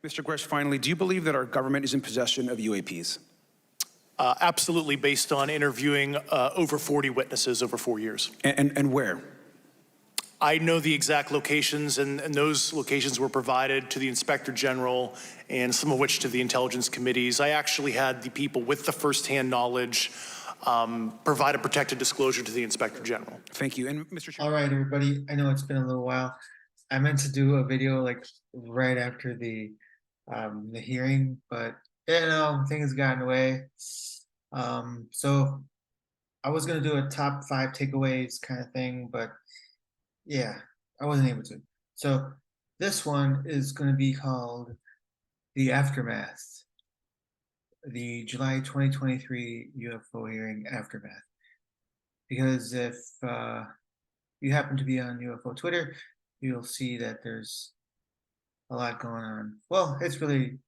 Mr. Grush, finally, do you believe that our government is in possession of UAPs? Absolutely, based on interviewing over 40 witnesses over 4 years. And where? I know the exact locations, and those locations were provided to the Inspector General and some of which to the intelligence committees. I actually had the people with the firsthand knowledge provide a protected disclosure to the Inspector General. Thank you. And Mr. Chairman. All right, everybody. I know it's been a little while. I meant to do a video like right after the hearing, but you know, things got in the way. So I was gonna do a top 5 takeaways kind of thing, but yeah, I wasn't able to. So this one is gonna be called The Aftermath, the July 2023 UFO hearing aftermath. Because if you happen to be on UFO Twitter, you'll see that there's a lot going on. Well, it's really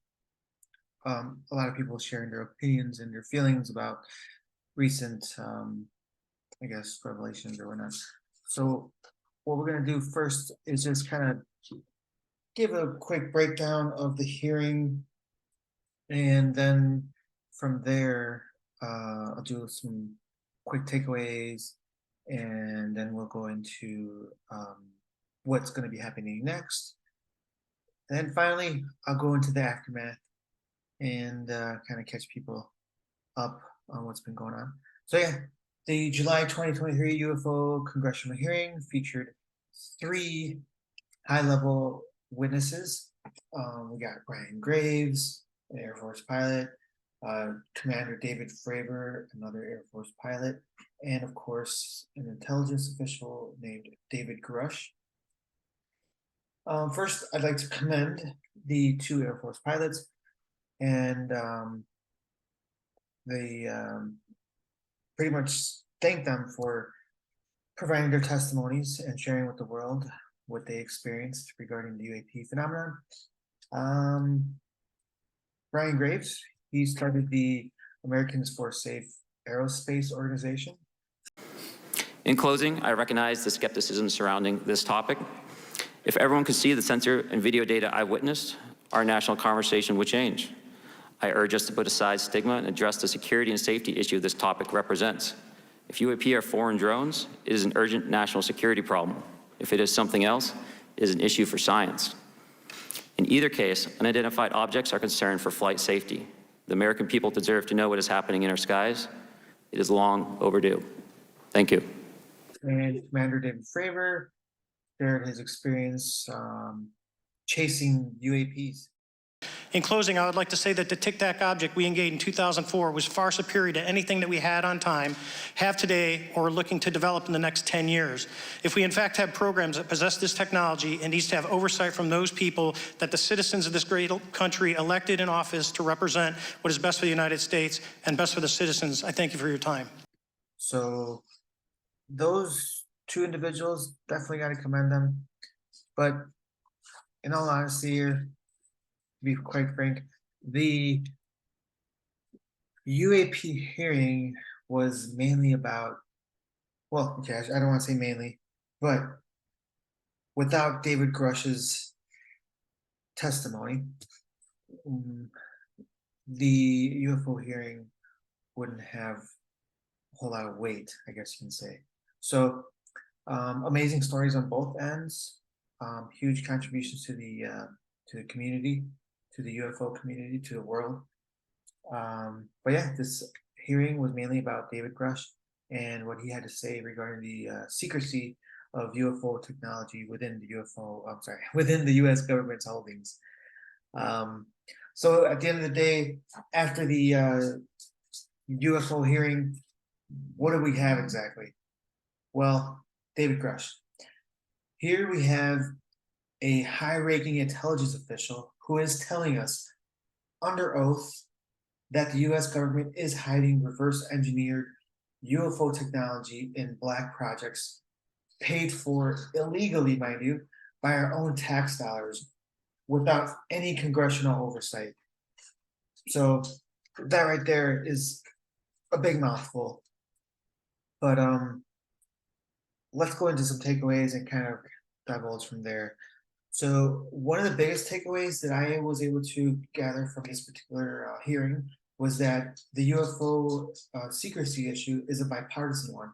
a lot of people sharing their opinions and their feelings about recent, I guess, revelations or whatnot. So what we're going to do first is just kind of give a quick breakdown of the hearing, and then from there, I'll do some quick takeaways, and then we'll go into what's going to be happening next. And then finally, I'll go into the aftermath and kind of catch people up on what's been going on. So yeah, the July 2023 UFO Congressional Hearing featured 3 high-level witnesses. We got Brian Graves, an Air Force pilot, Commander David Fravor, another Air Force pilot, and of course, an intelligence official named David Grush. First, I'd like to commend the 2 Air Force pilots, and they pretty much thank them for providing their testimonies and sharing with the world what they experienced regarding the UAP phenomenon. Brian Graves, he started the Americans for Safe Aerospace organization. In closing, I recognize the skepticism surrounding this topic. If everyone could see the sensor and video data I witnessed, our national conversation would change. I urge us to put aside stigma and address the security and safety issue this topic represents. If UAP are foreign drones, it is an urgent national security problem. If it is something else, it is an issue for science. In either case, unidentified objects are concerned for flight safety. The American people deserve to know what is happening in our skies. It is long overdue. Thank you. And Commander David Fravor shared his experience chasing UAPs. In closing, I would like to say that the Tic Tac object we engaged in 2004 was far superior to anything that we had on time, have today, or are looking to develop in the next 10 years. If we in fact have programs that possess this technology, it needs to have oversight from those people that the citizens of this great country elected in office to represent what is best for the United States and best for the citizens. I thank you for your time. So those 2 individuals, definitely got to commend them. But in all honesty here, to be quite frank, the UAP hearing was mainly about, well, okay, I don't want to say mainly, but without David Grush's testimony, the UFO hearing wouldn't have a whole lot of weight, I guess you can say. So amazing stories on both ends, huge contributions to the community, to the UFO community, to the world. But yeah, this hearing was mainly about David Grush and what he had to say regarding the secrecy of UFO technology within the within the U.S. government's holdings. So at the end of the day, after the UFO hearing, what do we have exactly? Well, David Grush. Here we have a high-ranking intelligence official who is telling us under oath that the U.S. government is hiding reverse-engineered UFO technology in black projects paid for illegally, mind you, by our own tax dollars without any congressional oversight. So that right there is a big mouthful. But let's go into some takeaways and kind of divulge from there. So one of the biggest takeaways that I was able to gather from this particular hearing was that the UFO secrecy issue is a bipartisan one.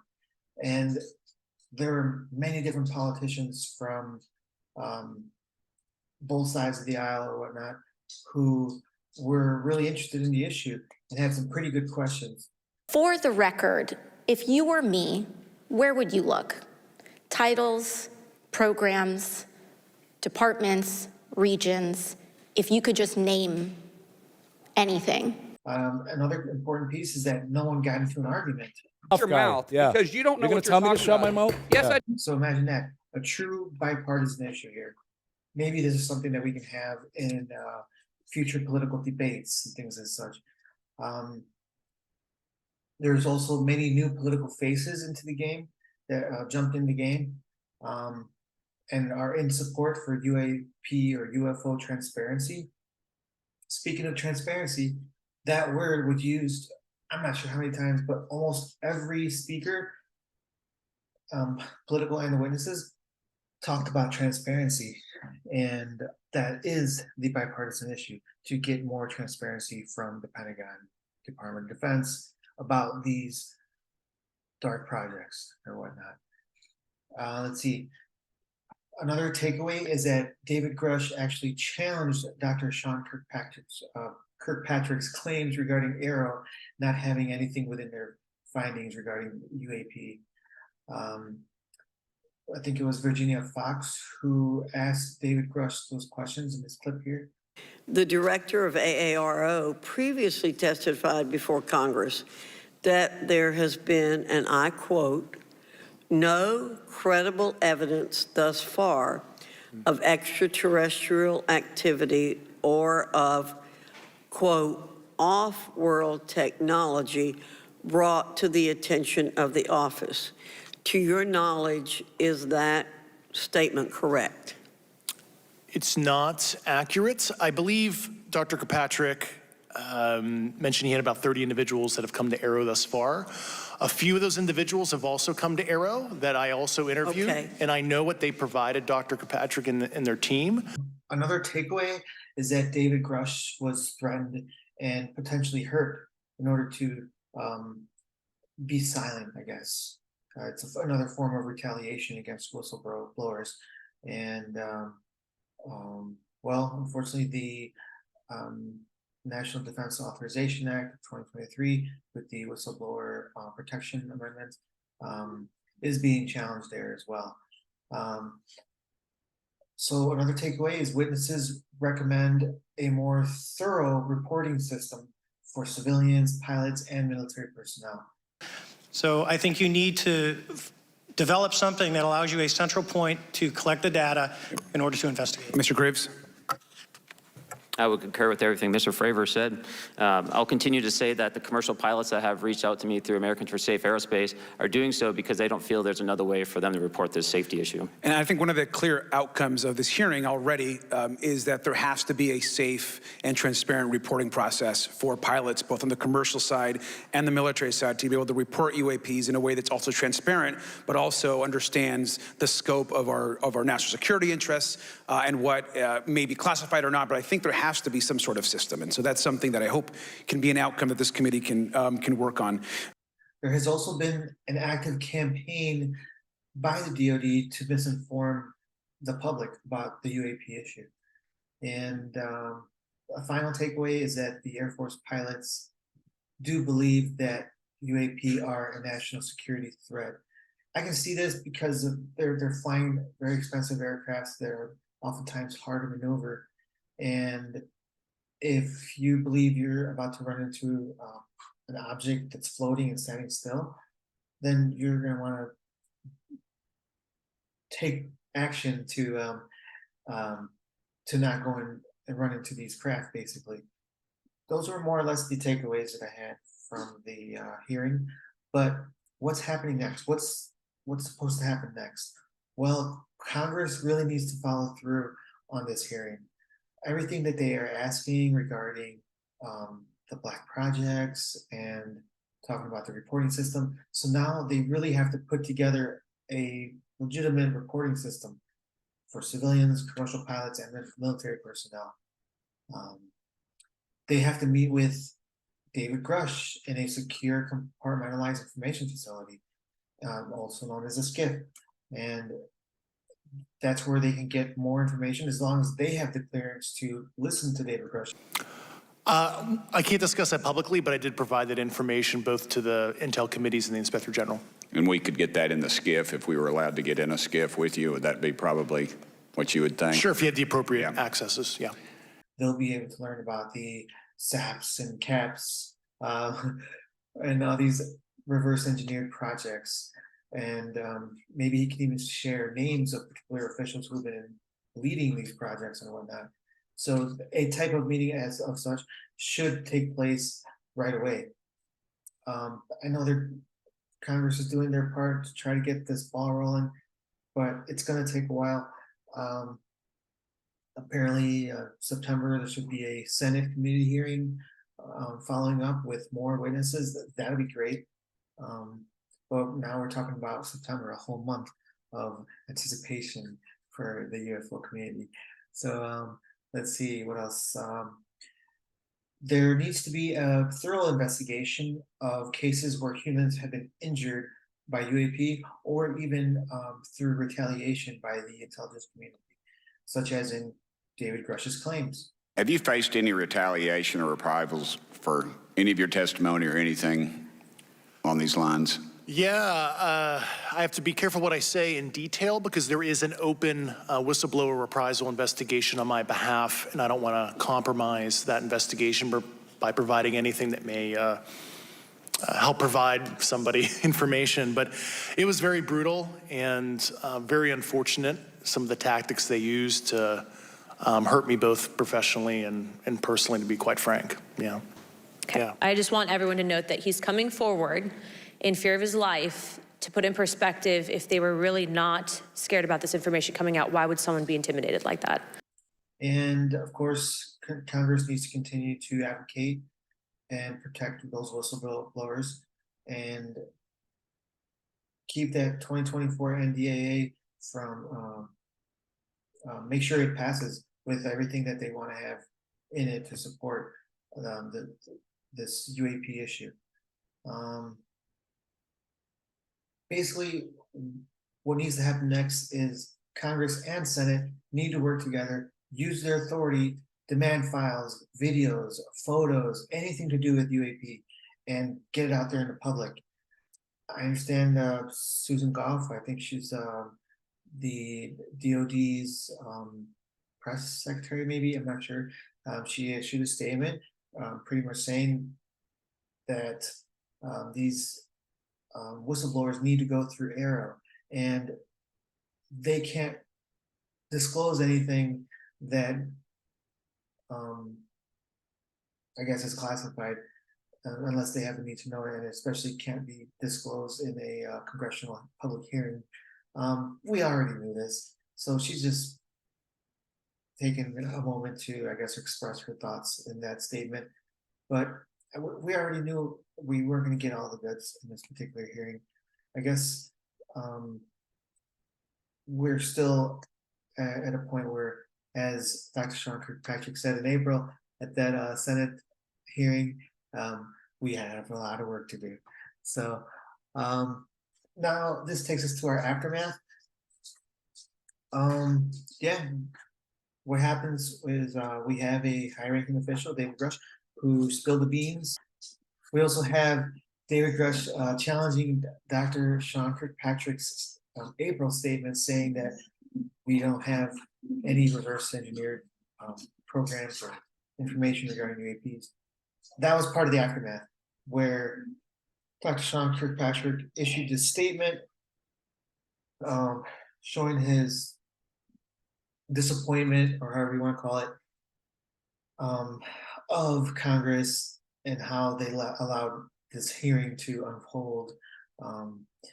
And there are many different politicians from both sides of the aisle or whatnot who were really interested in the issue and had some pretty good questions. For the record, if you were me, where would you look? Titles, programs, departments, regions, if you could just name anything. Another important piece is that no one got into an argument. Your mouth, because you don't know You're what gonna you're tell me to talking shut my about. mouth? Yes, Yeah. I So imagine that, a true bipartisan issue here. Maybe this is something that we can have in future political debates and things as such. There's also many new political faces into the game that jumped in the game and are in support for UAP or UFO transparency. Speaking of transparency, that word was used, I'm not sure how many times, but almost every speaker, political and the witnesses, talked about transparency. And that is the bipartisan issue, to get more transparency from the Pentagon, Department of Defense about these dark projects or whatnot. Let's see. Another takeaway is that David Grush actually challenged Dr. Sean Kirkpatrick's claims regarding Arrow not having anything within their findings regarding UAP. I think it was Virginia Fox who asked David Grush those questions in this clip here. The director of AARO previously testified before Congress that there has been, and I quote, no credible evidence thus far of extraterrestrial activity or of, quote, off-world technology brought to the attention of the office. To your knowledge, is that statement correct? It's not accurate. I believe Dr. Kirkpatrick mentioned he had about 30 individuals that have come to Arrow thus far. A few of those individuals have also come to Arrow that I also interviewed, Okay. and I know what they provided Dr. Kirkpatrick and their team. Another takeaway is that David Grush was threatened and potentially hurt in order to be silent, I guess. It's another form of retaliation against whistleblowers. And well, unfortunately, the National Defense Authorization Act of 2023 with the whistleblower protection amendment is being challenged there as well. So another takeaway is witnesses recommend a more thorough reporting system for civilians, pilots, and military personnel. So I think you need to develop something that allows you a central point to collect the data in order to investigate. Mr. Graves? I would concur with everything Mr. Fravor said. I'll continue to say that the commercial pilots that have reached out to me through Americans for Safe Aerospace are doing so because they don't feel there's another way for them to report this safety issue. And I think one of the clear outcomes of this hearing already is that there has to be a safe and transparent reporting process for pilots, both on the commercial side and the military side, to be able to report UAPs in a way that's also transparent, but also understands the scope of our national security interests and what may be classified or not. But I think there has to be some sort of system. And so that's something that I hope can be an outcome that this committee can work on. There has also been an active campaign by the DoD to misinform the public about the UAP issue. And a final takeaway is that the Air Force pilots do believe that UAP are a national security threat. I can see this because they're flying very expensive aircrafts that are oftentimes hard to maneuver. And if you believe you're about to run into an object that's floating and standing still, then you're going to want to take action to not go in and run into these craft, basically. Those were more or less the takeaways that I had from the hearing. But what's happening next? What's supposed to happen next? Well, Congress really needs to follow through on this hearing. Everything that they are asking regarding the black projects and talking about the reporting system. So now they really have to put together a legitimate reporting system for civilians, commercial pilots, and then for military personnel. They have to meet with David Grush in a secure compartmentalized information facility, also known as a SCIF. And that's where they can get more information as long as they have the clearance to listen to David Grush. I can't discuss that publicly, but I did provide that information both to the Intel committees and the Inspector General. And we could get that in the SCIF if we were allowed to get in a SCIF with you. Would that be probably what you would think? Sure, if you had the appropriate accesses, yeah. They'll be able to learn about the SAPs and CAPs and all these reverse engineered projects. And maybe he can even share names of particular officials who've been leading these projects and whatnot. So a type of meeting as of such should take place right away. I know Congress is doing their part to try to get this ball rolling, but it's going to take a while. Apparently, September, there should be a Senate committee hearing following up with more witnesses. That'd be great. But now we're talking about September, a whole month of anticipation for the UFO community. So let's see what else. There needs to be a thorough investigation of cases where humans have been injured by UAP or even through retaliation by the intelligence community, such as in David Grush's claims. Have you faced any retaliation or reprisals for any of your testimony or anything on these lines? Yeah, I have to be careful what I say in detail because there is an open whistleblower reprisal investigation on my behalf, and I don't want to compromise that investigation by providing anything that may help provide somebody information. But it was very brutal and very unfortunate, some of the tactics they used to hurt me both professionally and personally, to be quite frank. Yeah. Okay. Yeah. I just want everyone to note that he's coming forward in fear of his life. To put in perspective, if they were really not scared about this information coming out, why would someone be intimidated like that? And of course, Congress needs to continue to advocate and protect those whistleblowers and keep that 2024 NDAA from, make sure it passes with everything that they want to have in it to support this UAP issue. Basically, what needs to happen next is Congress and Senate need to work together, use their authority, demand files, videos, photos, anything to do with UAP, and get it out there in the public. I understand Susan Goff, I think she's the DOD's press secretary, maybe, I'm not sure. She issued a statement pretty much saying that these whistleblowers need to go through ARROW, and they can't disclose anything that I guess is classified unless they have a need to know it, and especially can't be disclosed in a congressional public hearing. We already knew this, so she's just taken a moment to, I guess, express her thoughts in that statement. But we already knew we weren't going to get all the goods in this particular hearing. I guess we're still at a point where, as Dr. Sean Kirkpatrick said in April at that Senate hearing, we have a lot of work to do. So now this takes us to our aftermath. Yeah, what happens is we have a high-ranking official, David Grush, who spilled the beans. We also have David Grush challenging Dr. Sean Kirkpatrick's April statement, saying that we don't have any reverse engineered programs or information regarding UAPs. That was part of the aftermath, where Dr. Sean Kirkpatrick issued a statement showing his disappointment, or however you want to call it, of Congress and how they allowed this hearing to unfold.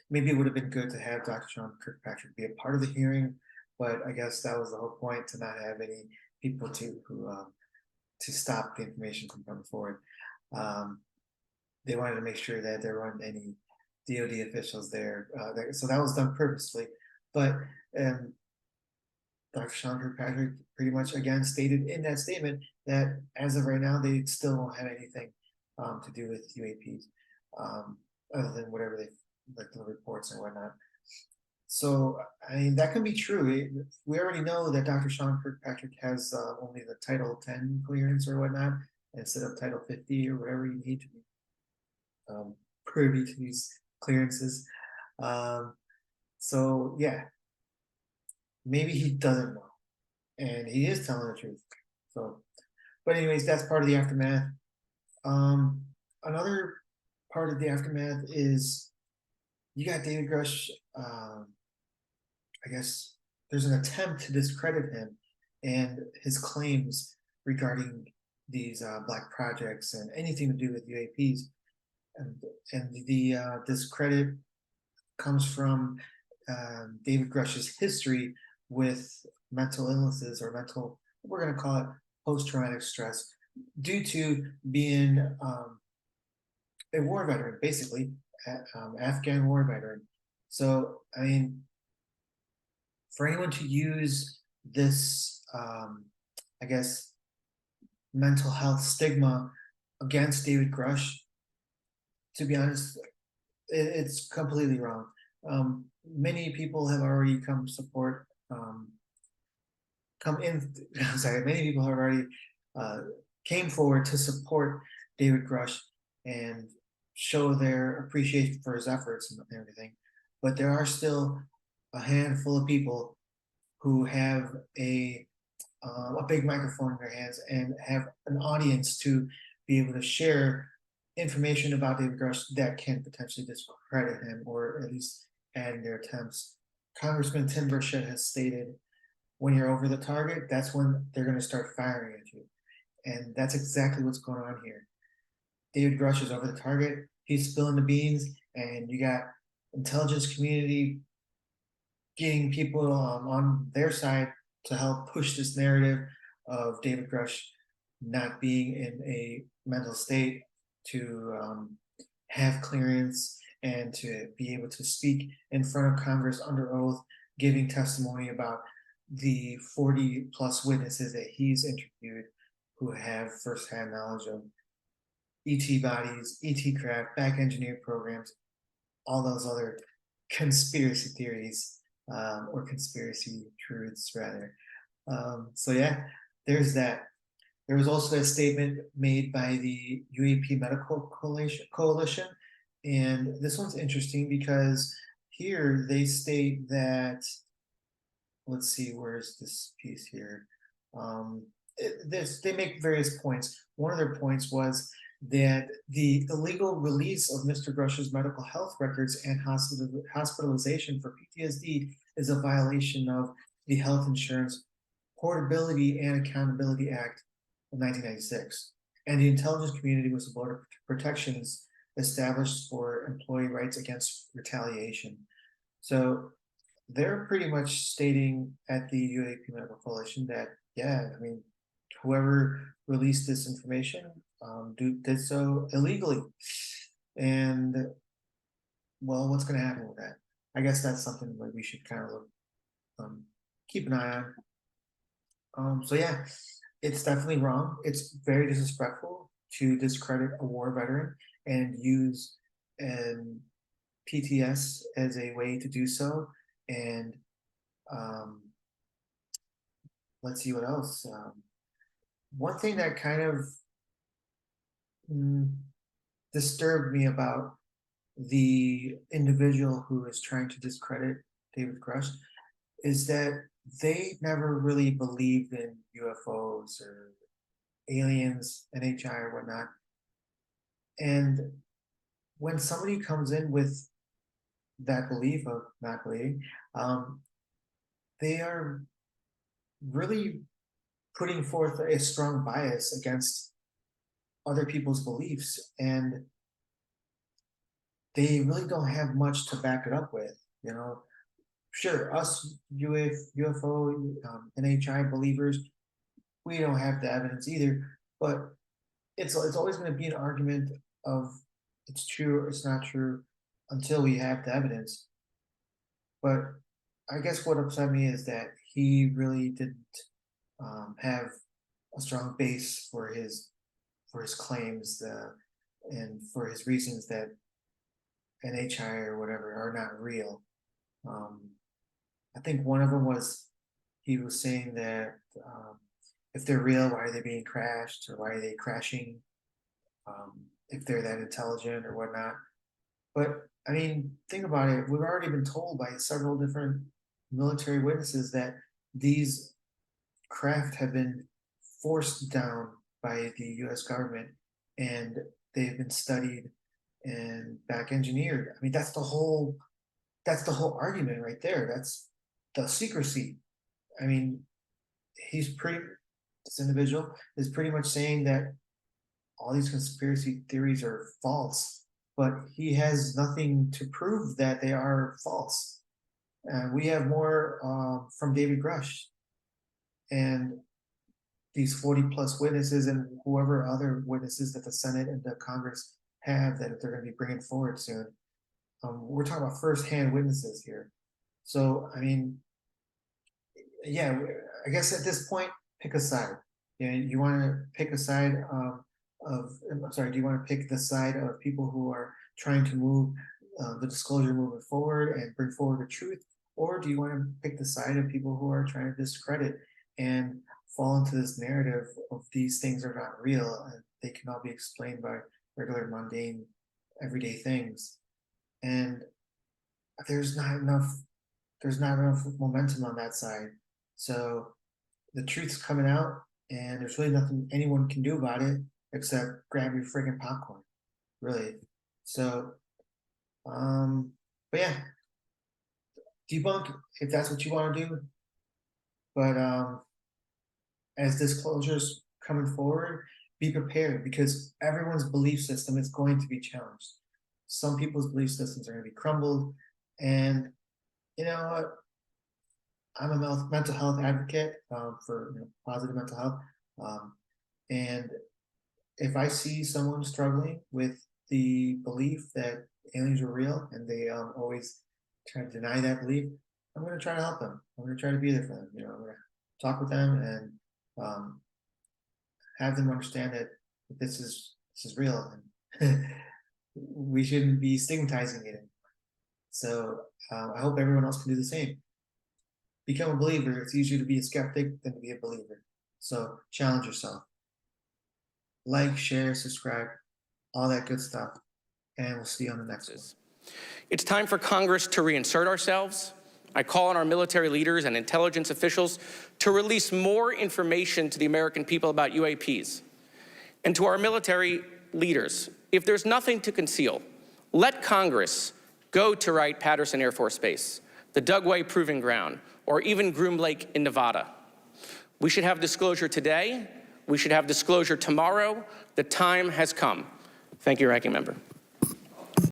Maybe it would have been good to have Dr. Sean Kirkpatrick be a part of the hearing, but I guess that was the whole point, to not have any people to stop the information from coming forward. They wanted to make sure that there weren't any DOD officials there, so that was done purposely. But Dr. Sean Kirkpatrick pretty much again stated in that statement that as of right now, they still don't have anything to do with UAPs, other than whatever they like the reports and whatnot. So, I mean, that can be true. We already know that Dr. Sean Kirkpatrick has only the Title 10 clearance or whatnot, instead of Title 50 or whatever you need to be privy to these clearances. So, yeah, maybe he doesn't know, and he is telling the truth. So, but anyways, that's part of the aftermath. Another part of the aftermath is you got David Grush. I guess there's an attempt to discredit him and his claims regarding these black projects and anything to do with UAPs. And the discredit comes from David Grush's history with mental illnesses or mental, we're going to call it post-traumatic stress, due to being a war veteran, basically, Afghan war veteran. So, I mean, for anyone to use this, I guess, mental health stigma against David Grush, to be honest, it's completely wrong. Many people have already come many people have already came forward to support David Grush and show their appreciation for his efforts and everything. But there are still a handful of people who have a big microphone in their hands and have an audience to be able to share information about David Grush that can potentially discredit him or at least add in their attempts. Congressman Tim Burchett has stated, when you're over the target, that's when they're going to start firing at you. And that's exactly what's going on here. David Grush is over the target. He's spilling the beans, and you got intelligence community getting people on their side to help push this narrative of David Grush not being in a mental state to have clearance and to be able to speak in front of Congress under oath, giving testimony about the 40 plus witnesses that he's interviewed who have firsthand knowledge of ET bodies, ET craft, back engineered programs, all those other conspiracy theories or conspiracy truths rather. So yeah, there's that. There was also a statement made by the UAP Medical Coalition, and this one's interesting because here they state that, let's see, where's this piece here? They make various points. One of their points was that the illegal release of Mr. Grush's medical health records and hospitalization for PTSD is a violation of the Health Insurance Portability and Accountability Act of 1996. And the intelligence community was supported protections established for employee rights against retaliation. So they're pretty much stating at the UAP Medical Coalition that, yeah, I mean, whoever released this information did so illegally. And, well, what's going to happen with that? I guess that's something that we should kind of look, keep an eye on. So, yeah, it's definitely wrong. It's very disrespectful to discredit a war veteran and use PTS as a way to do so. And let's see what else. One thing that kind of disturbed me about the individual who is trying to discredit David Grush is that they never really believed in UFOs or aliens, NHI or whatnot. And when somebody comes in with that belief of not believing, they are really putting forth a strong bias against other people's beliefs, and they really don't have much to back it up with. You know, sure, us UFO, NHI believers, we don't have the evidence either, but it's always going to be an argument of it's true or it's not true until we have the evidence. But I guess what upset me is that he really didn't have a strong base for his claims and for his reasons that NHI or whatever are not real. I think one of them was he was saying that if they're real, why are they being crashed or why are they crashing? If they're that intelligent or whatnot. But I mean, think about it. We've already been told by several different military witnesses that these craft have been forced down by the US government and they've been studied and back engineered. I mean, that's the whole argument right there. That's the secrecy. I mean, this individual is pretty much saying that all these conspiracy theories are false, but he has nothing to prove that they are false. We have more from David Grush and these 40+ witnesses and whoever other witnesses that the Senate and the Congress have that they're going to be bringing forward soon. We're talking about firsthand witnesses here. So, I mean, yeah, I guess at this point, pick a side. You want to pick a side do you want to pick the side of people who are trying to move the disclosure moving forward and bring forward the truth? Or do you want to pick the side of people who are trying to discredit and fall into this narrative of these things are not real and they cannot be explained by regular, mundane, everyday things? And there's not enough momentum on that side. So the truth's coming out and there's really nothing anyone can do about it except grab your friggin' popcorn, really. So, but yeah, debunk if that's what you want to do. But as disclosures coming forward, be prepared because everyone's belief system is going to be challenged. Some people's belief systems are going to be crumbled. And you know what? I'm a mental health advocate for positive mental health. And if I see someone struggling with the belief that aliens are real and they always try to deny that belief, I'm going to try to help them. I'm going to try to be there for them. I'm going to talk with them and have them understand that this is real and we shouldn't be stigmatizing it. So I hope everyone else can do the same. Become a believer. It's easier to be a skeptic than to be a believer. So challenge yourself. Like, share, subscribe, all that good stuff. And we'll see you on the next one. It's time for Congress to reinsert ourselves. I call on our military leaders and intelligence officials to release more information to the American people about UAPs. And to our military leaders, if there's nothing to conceal, let Congress go to Wright-Patterson Air Force Base, the Dugway Proving Ground, or even Groom Lake in Nevada. We should have disclosure today. We should have disclosure tomorrow. The time has come. Thank you, Ranking Member.